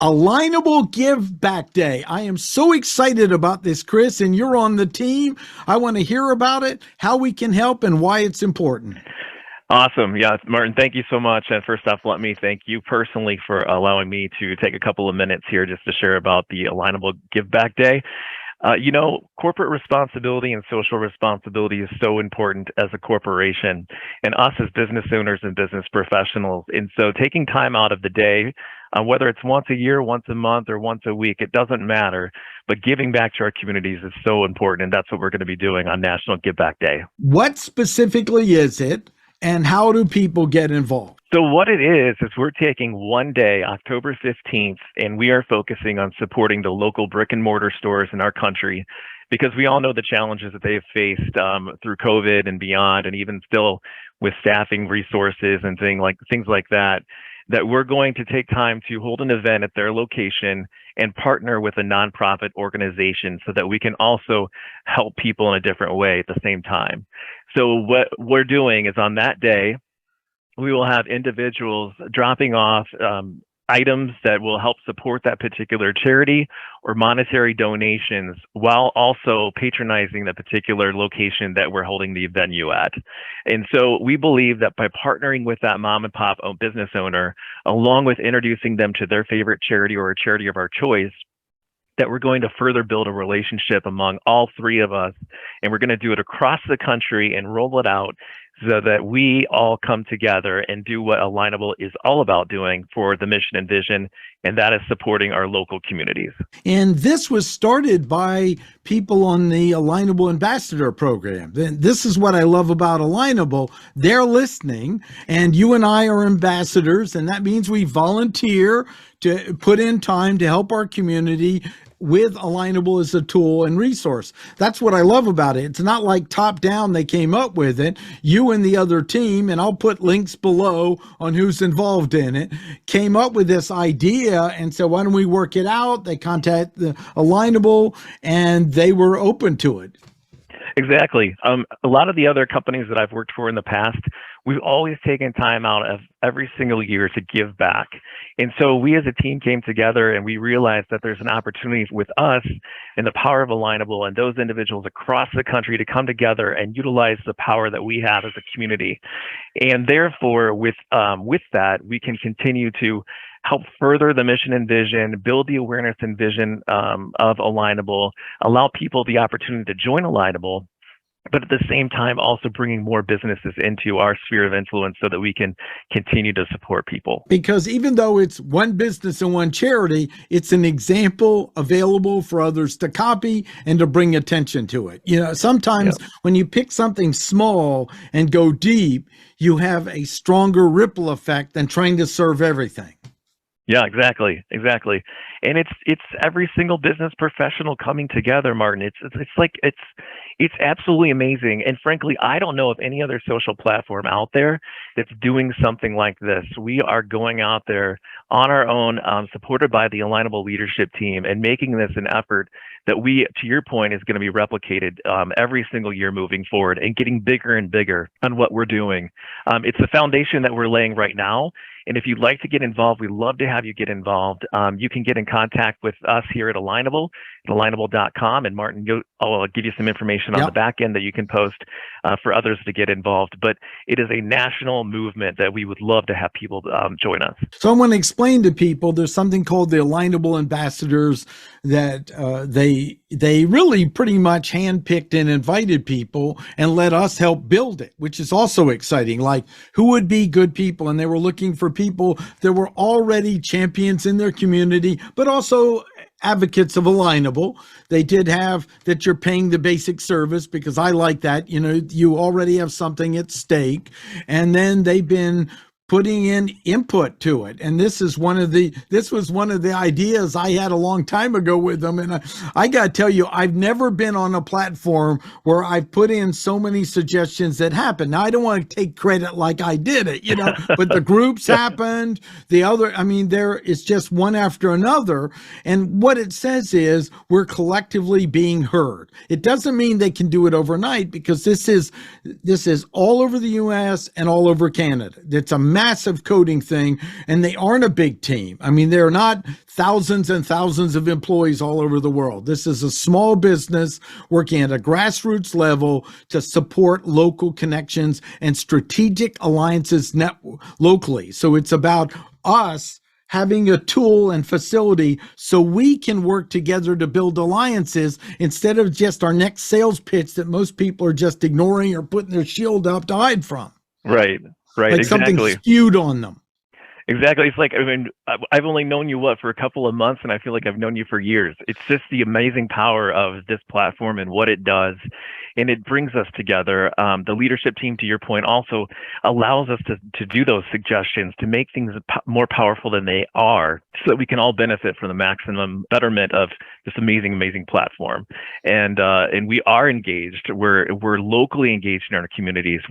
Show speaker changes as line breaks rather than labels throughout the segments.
Alignable Give Back Day. I am so excited about this, Chris, and you're on the team. I want to hear about it, how we can help, and why it's important.
Awesome. Yeah, Martin, thank you so much. And first off, let me thank you personally for allowing me to take a couple of minutes here just to share about the Alignable Give Back Day. Corporate responsibility and social responsibility is so important as a corporation and us as business owners and business professionals. And so taking time out of the day, whether it's once a year, once a month, or once a week, it doesn't matter. But giving back to our communities is so important. And that's what we're going to be doing on National Give Back Day.
What specifically is it, and how do people get involved?
So what it is we're taking one day, October 15th, and we are focusing on supporting the local brick and mortar stores in our country, because we all know the challenges that they've faced through COVID and beyond, and even still with staffing resources and things like that we're going to take time to hold an event at their location and partner with a nonprofit organization so that we can also help people in a different way at the same time. So what we're doing is on that day, we will have individuals dropping off items that will help support that particular charity or monetary donations, while also patronizing the particular location that we're holding the venue at. And so we believe that by partnering with that mom and pop business owner, along with introducing them to their favorite charity or a charity of our choice, that we're going to further build a relationship among all three of us. And we're going to do it across the country and roll it out so that we all come together and do what Alignable is all about doing for the mission and vision, and that is supporting our local communities.
And this was started by people on the Alignable Ambassador program. This is what I love about Alignable. They're listening, and you and I are ambassadors, and that means we volunteer to put in time to help our community with Alignable as a tool and resource. That's what I love about it. It's not like top down they came up with it. You and the other team, and I'll put links below on who's involved in it, came up with this idea and said, why don't we work it out? They contact the Alignable and they were open to it.
Exactly. A lot of the other companies that I've worked for in the past, we've always taken time out of every single year to give back. And so we as a team came together and we realized that there's an opportunity with us and the Power of Alignable and those individuals across the country to come together and utilize the power that we have as a community. And therefore, with that, we can continue to help further the mission and vision, build the awareness and vision of Alignable, allow people the opportunity to join Alignable, but at the same time also bringing more businesses into our sphere of influence so that we can continue to support people.
Because even though it's one business and one charity, it's an example available for others to copy and to bring attention to it. You know, sometimes when you pick something small and go deep, you have a stronger ripple effect than trying to serve everything.
Yeah, exactly. And it's every single business professional coming together, Martin. It's absolutely amazing. And frankly, I don't know of any other social platform out there that's doing something like this. We are going out there on our own, supported by the Alignable leadership team, and making this an effort that we, to your point, is going to be replicated every single year moving forward and getting bigger and bigger on what we're doing. It's the foundation that we're laying right now. And if you'd like to get involved, we'd love to have you get involved. You can get in contact with us here at Alignable, at alignable.com. And Martin, I'll give you some information on the back end that you can post for others to get involved. But it is a national movement that we would love to have people join us.
So I want to explain to people there's something called the Alignable Ambassadors that they really pretty much handpicked and invited people and let us help build it, which is also exciting. Like, who would be good people? And they were looking for people that were already champions in their community, but also advocates of Alignable. They did have that you're paying the basic service, because I like that. You know, you already have something at stake. And then they've been putting in input to it. And this was one of the ideas I had a long time ago with them. And I got to tell you, I've never been on a platform where I've put in so many suggestions that happened. Now, I don't want to take credit like I did it, you know, but the groups happened. There is just one after another. And what it says is we're collectively being heard. It doesn't mean they can do it overnight, because this is all over the US and all over Canada. It's a massive coding thing, and they aren't a big team. I mean, they're not thousands and thousands of employees all over the world. This is a small business working at a grassroots level to support local connections and strategic alliances locally. So it's about us having a tool and facility so we can work together to build alliances instead of just our next sales pitch that most people are just ignoring or putting their shield up to hide from.
Right,
Like
exactly.
something skewed on them.
Exactly. It's like, I mean, I've only known you, for a couple of months, and I feel like I've known you for years. It's just the amazing power of this platform and what it does. And it brings us together. The leadership team, to your point, also allows us to do those suggestions, to make things more powerful than they are, so that we can all benefit from the maximum betterment of this amazing, amazing platform. And we are engaged. We're locally engaged in our communities.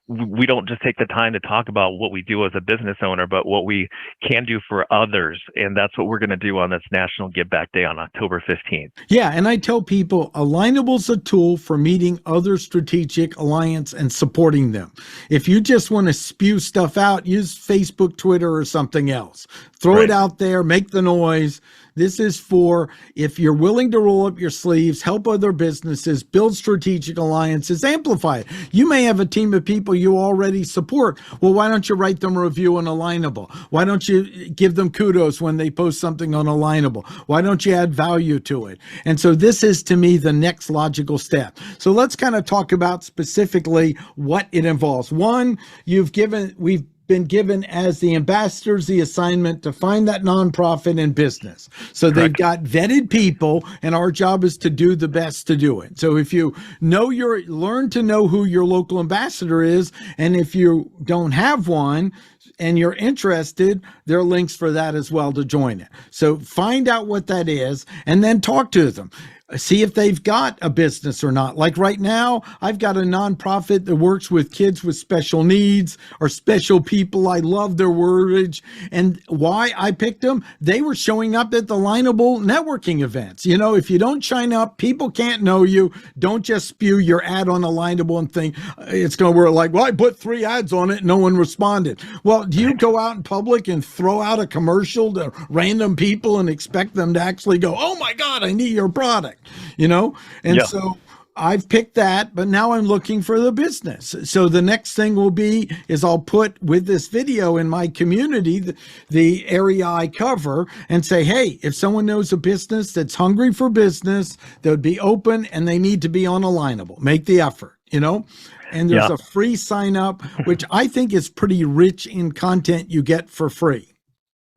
We don't just take the time to talk about what we do as a business owner, but what we can do for others. And that's what we're going to do on this National Give Back Day on October 15th.
Yeah. And I tell people Alignable's a tool for meeting other strategic alliance and supporting them. If you just want to spew stuff out, use Facebook, Twitter, or something else. Throw it out there, make the noise. This is for if you're willing to roll up your sleeves, help other businesses, build strategic alliances, amplify it. You may have a team of people you already support. Well, why don't you write them a review on Alignable? Why don't you give them kudos when they post something on Alignable? Why don't you add value to it? And so this is, to me, the next logical step. So let's kind of talk about specifically what it involves. One, we've been given as the ambassadors the assignment to find that nonprofit in business. So they've got vetted people, and our job is to do the best to do it. So if you learn to know who your local ambassador is, and if you don't have one and you're interested, there are links for that as well to join it. So find out what that is and then talk to them. See if they've got a business or not. Like right now, I've got a nonprofit that works with kids with special needs or special people. I love their wordage. And why I picked them, they were showing up at the Alignable networking events. You know, if you don't sign up, people can't know you. Don't just spew your ad on Alignable and think it's going to work like, well, I put 3 ads on it, no one responded. Well, do you go out in public and throw out a commercial to random people and expect them to actually go, oh my God, I need your product? You know, and so I've picked that, but now I'm looking for the business. So the next thing will be is I'll put with this video in my community, the area I cover, and say, hey, if someone knows a business that's hungry for business, that would be open and they need to be on Alignable, make the effort, you know, and there's a free sign up, which I think is pretty rich in content you get for free.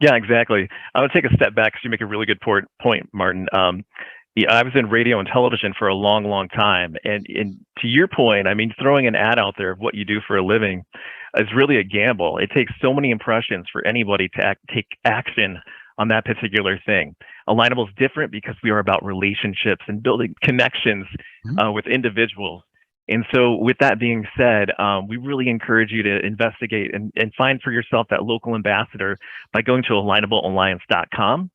Yeah, exactly. I would take a step back because you make a really good point, Martin. I was in radio and television for a long, long time. And to your point, I mean, throwing an ad out there of what you do for a living is really a gamble. It takes so many impressions for anybody to take action on that particular thing. Alignable is different because we are about relationships and building connections with individuals. And so with that being said, we really encourage you to investigate and find for yourself that local ambassador by going to alignablealliance.com.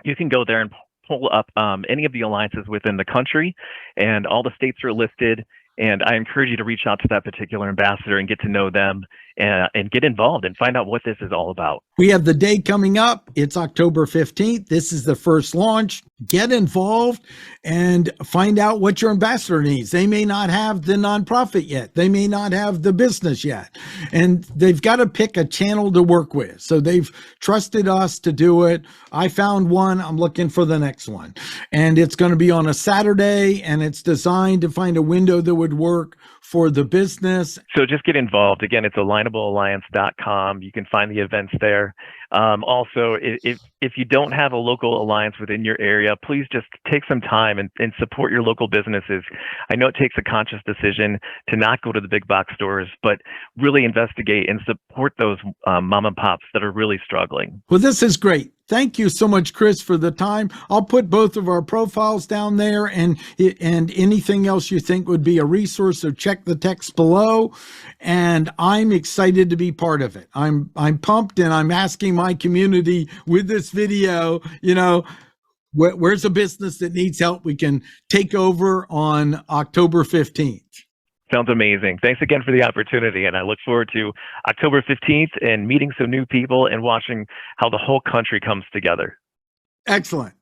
You can go there and pull up any of the alliances within the country, and all the states are listed. And I encourage you to reach out to that particular ambassador and get to know them and get involved and find out what this is all about.
We have the day coming up. It's October 15th. This is the first launch. Get involved and find out what your ambassador needs. They may not have the nonprofit yet. They may not have the business yet. And they've got to pick a channel to work with. So they've trusted us to do it. I found one. I'm looking for the next one. And it's going to be on a Saturday, and it's designed to find a window that would work for the business.
So just get involved. Again, it's alignablealliance.com. You can find the events there. Also, if you don't have a local alliance within your area, please just take some time and support your local businesses. I know it takes a conscious decision to not go to the big box stores, but really investigate and support those mom and pops that are really struggling.
Well, this is great. Thank you so much, Chris, for the time. I'll put both of our profiles down there, and anything else you think would be a resource, so check the text below. And I'm excited to be part of it. I'm pumped, and I'm asking my community with this video, you know, where's a business that needs help we can take over on October 15th?
Sounds amazing. Thanks again for the opportunity. And I look forward to October 15th and meeting some new people and watching how the whole country comes together.
Excellent.